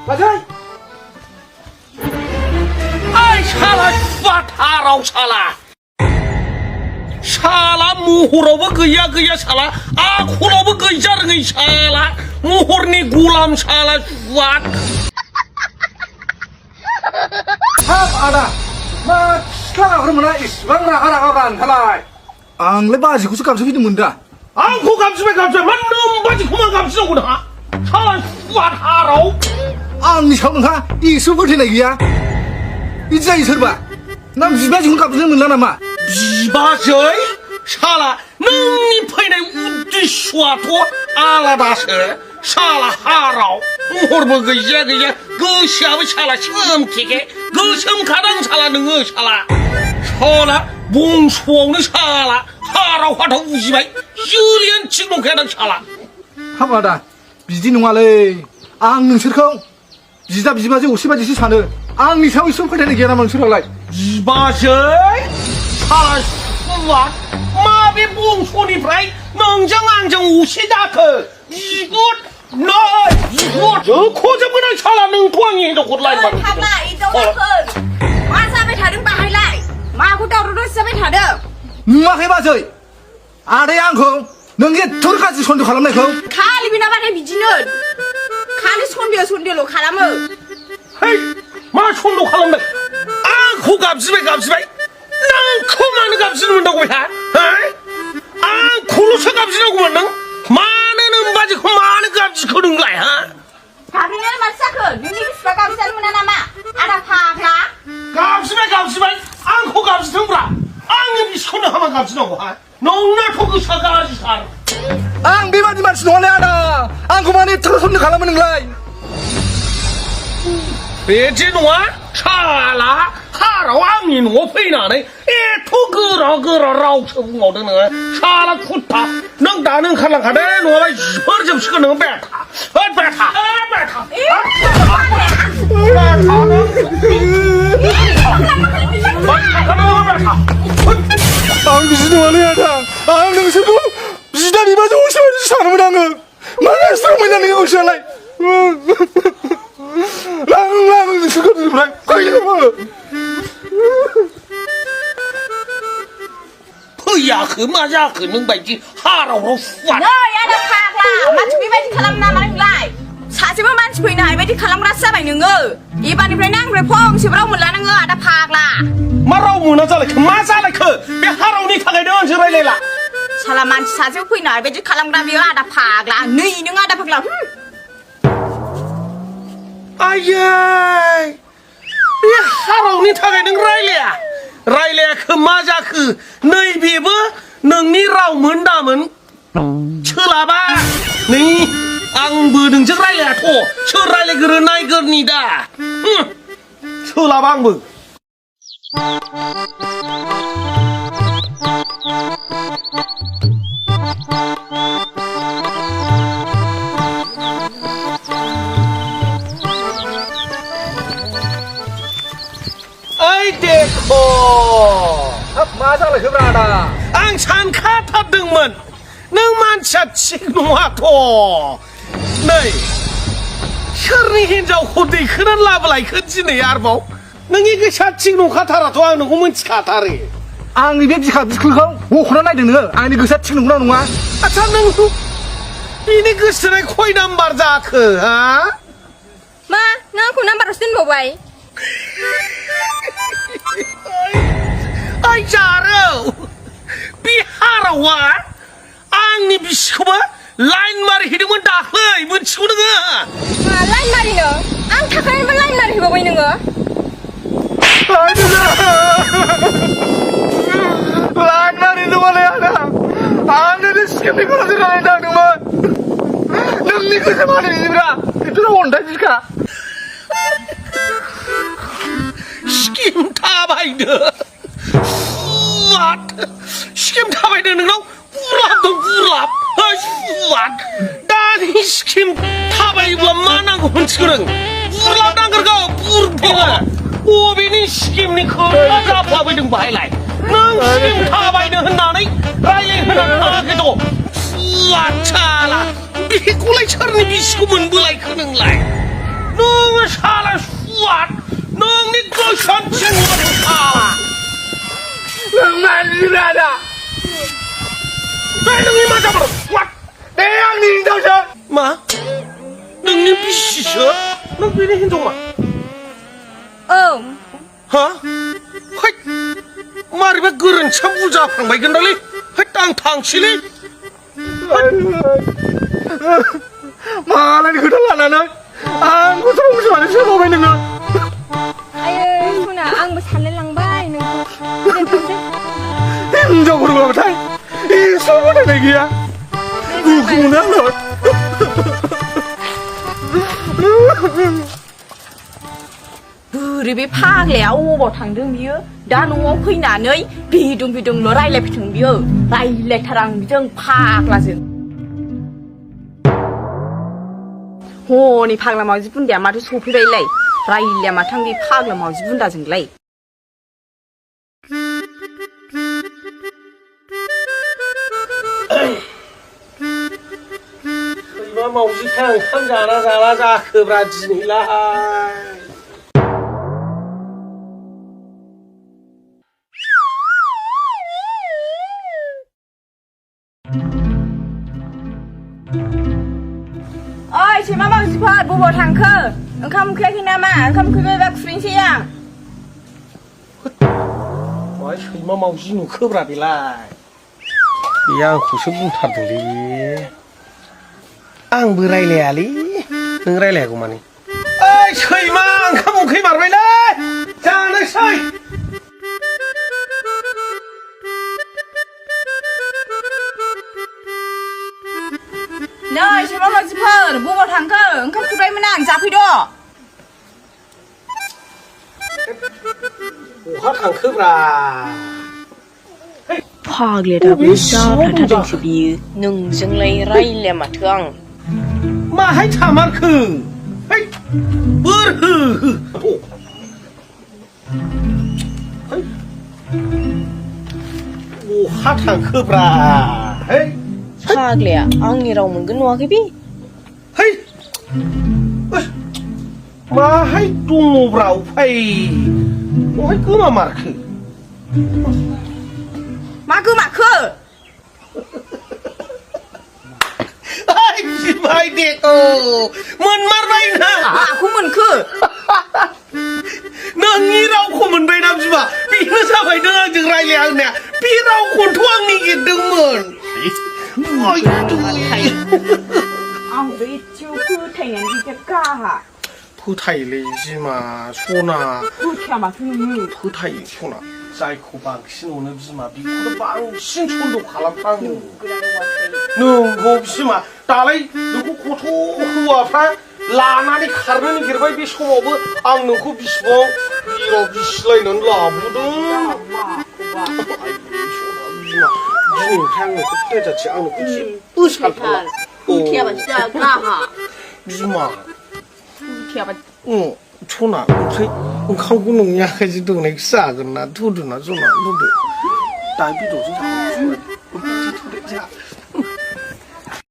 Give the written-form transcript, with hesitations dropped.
맞아? 아이 샤라 슈아타라오 샤라 샤라 무호라고 그야 샤라 아코라고 그자르기 샤라 무호르니 구람 샤라 슈아 ada 마 시카가 그러면 이스방 나가라가간 할라이 앙레 바지고서 감수기도 문다 앙코 감수배 만놈 바지 그만 감수구나 샤라 슈아타라오 앙니 형가 이 수버티나 이야 이자 이설봐 남 지바지 군 감수는 문다 나마 지바저이 샤라 능니 페네 우디 슈아토 알라다세 샤라 하라오 무호르고 그야 그 샤브 샤라 심티게 그 심가당 샤라 능어 샤라 샤라 몽수오는 샤라 하라오 화타 우지바이 유리안 칭롱해당 샤라 하마다 비지 농아래 앙 능설콩 지자 비지바지 오시바지시 사는 앙니 사위 수버티나 기야 나만 수랄라이 지바저이 샤라 슈아 마비 몽수니 프라이 능정앙정 우시다크 이곳 너 이거 저 코접근을 샤라는 도항이도 곧라이 말 ทำละอีเจ้าว่าเพิ่นมาซะไปถ่ายดึงปลาให้ไล่มากูเดารู้ซะไปถ่ายเด้อ 누가 해봐줘이 아래 앙콩 능게 털까지 손도 갈라내콩 ข้าลิบินาบ้านให้บิจิเนิร์ดข้านี่손เดียวโลข้าละมื้อ 헤이 마 손도 하는데 아코 값지배 난 코만의 값지는 문다고 해 아코로서 값지라고 만능 많은 음바지 그 많은 값지 그런 거야 ถามนี่มันซะคือนี่นี่สปากามซันมื้อนั้นน่ะมาอาดาพากละ 값지배 아코 값지 등브라 앙이 손을 하면 값지라고 하 농나 토그 사가지 살 앙 비바지 말씨 놀래하다 앙고만이 털 손도 갈라내는 거야 别这种啊，查啦，哈拉瓦米诺费哪呢？土个绕车我的呢，查啦库塔，能打能看了看的，我们一会儿就是个能白塔，白塔，앙 비지 놀래하다 앙 능설콩 비지다 비바지 오시바지시 사는 거랑은 말할 수 없는 게 오시랄라이 랑 수컷들 그래 거기서 뭐 哎呀，很嘛呀，很能白鸡，哈拉我烦 เด้。ออาดาพากละมันสิไปที่คลัมนามาไล่ชาสิว่ามันสิไปไหนไปที่คลัมรัสซะไปนึงอีบานนี่ไปนั่งไปพ่องสิเราหมดแล้วนึงอาดาพากละ มาเราหมุนอะไรคือมาซาอะไรคือไปฮาเรานี่ทางไหนเดินใช่ไหมเลยล่ะ ชาละมันชาสิว่าไปไหนไปที่คลัมราบิอาดาพากละนี่นึงอาดาพากละ 哎呀，你哈老你他给能来了可马家去那边不能你绕门大门，吃了吧？你俺不能吃来了托，吃来了个人那个你的，吃了吧不？哎，别哭。 마살라 그브라다 앙찬 카타 등문 능만차 칭노아토 네 혈니 힌자 호디 그런 라블라이 큰지네 야르보 능이 그 샤칭노 카타라도 하는 고문 카타리 앙이 뵙지가 그거 오코나 나이드는 아니 그사 치는구나 농아 아참 능수 이니 그 스레 코이난 바르자크 아 มาน้าคุณน้ำบัตรสินบ่ไว้ 아이 자로 비하라와 앙니 비시코바 라인 말이 히르면 다 허이 문 치고는 거 มาไล่มาดิเนอะอ้างทักให้มันไล่มาดิบ่ไว้นึงเหรอ 라이나리 누가래 하나 아내를 시켰니 그러지 라이나 누가 능니 그새 말이 이브라 그들아 온다 지까 시킴 타바이드 왓 시킴 타바이드 능랑 우랍 나니 시킴 타바이드 만난 거 훔치거든 우랍 난 거가 우르피가 오비니 시킴니 그가 파바이드 바이라이 능 시킴 타바이드 흔나니 라이 흔나게도 왓 차라 미꾸라이 처럼 미시고 문불라이 그능라이 능 브라다. 왜 능이 맞아버려? 와, 내양 닝도셔. 마, 능이 비시셔? 능 비니 hin종마. 하? 하이, 말이 왜 그런 참 부자 방바이 근달리? 하이 땅 당실이? 마라니 그달라나. 안 고소로 오지 마는 셔 보면 너. 아유 손아 앙뭐 살래랑바이 너 행적으로 가면 다. 이 소문의 내기야. 누구나 너. bữa phang lẻ ô bỏ thằng đương bía đã nung ông khơi nà nơi bị đừng nó rai lại phải thằng bía rai lại thằng đương phang là gì hồ ni phang là màu gì bún đẻ mà tôi sụp đi lại rai lại mà thằng đi phang là màu gì bún đà dừng lại 이마 마우지탕 참자나 잘하자 그브라지니라. ơi chị má mang support bố bỏ thằng khơ không kia khi nào mà không kia về bác phim chị à 와이 이마 마우지누 그브라디라. 양 구십분 타들리. 앙 브라이레알리. 능 라이레고마니. 아이 서이마 앙카모 그이 말바이라. 자나 서이. nơi chị má mang support bố bỏ thằng khơ không kia về mà nàng ra phi đó 오하탕 그브라. phò liệt ở bên sau là thằng đừng chỉ bị nung dừng lấy rai lẻ mà thương 마 하이 차마크. 하이 버흐. 오. 하이. 오하탕 그브라. 하이. phò liệt ăn gì đâu mình cứ nuôi cái bi 하이. 마 하이 뚱브라우 파이. 오 하이 그마 마크. mà cứ mặc khơ 아이 마이 데코. 뭔 말바이나. à cũng mình khơ 능이라고 고문 베이남지마. 비너사 바이너 증라이레하네. 비라고 곤투왕니 기등문. 어이 뚜이. ông biết chiêu khơ thành anh đi ca hả 푸타이레이지마 소나 khơ theo mà thương 푸타이 소나 사이코방 신오는지마 미코도 빵 신촌도 갈람빵 능 없지마 달라이 누구 고토 후와파 라나니 가르는 기르바이 비스코모브 앙 능고 비스봉 이러 비슬라이는 라부등 아이고 소나 비스마 니는 향는 그때 자체 앙 능고 지 으살팔라 theo mà chơi ca hả 비스마 theo mà 초나 한국은 약해지도 내 싸거나 두두나 소나 두두 다이비도 진짜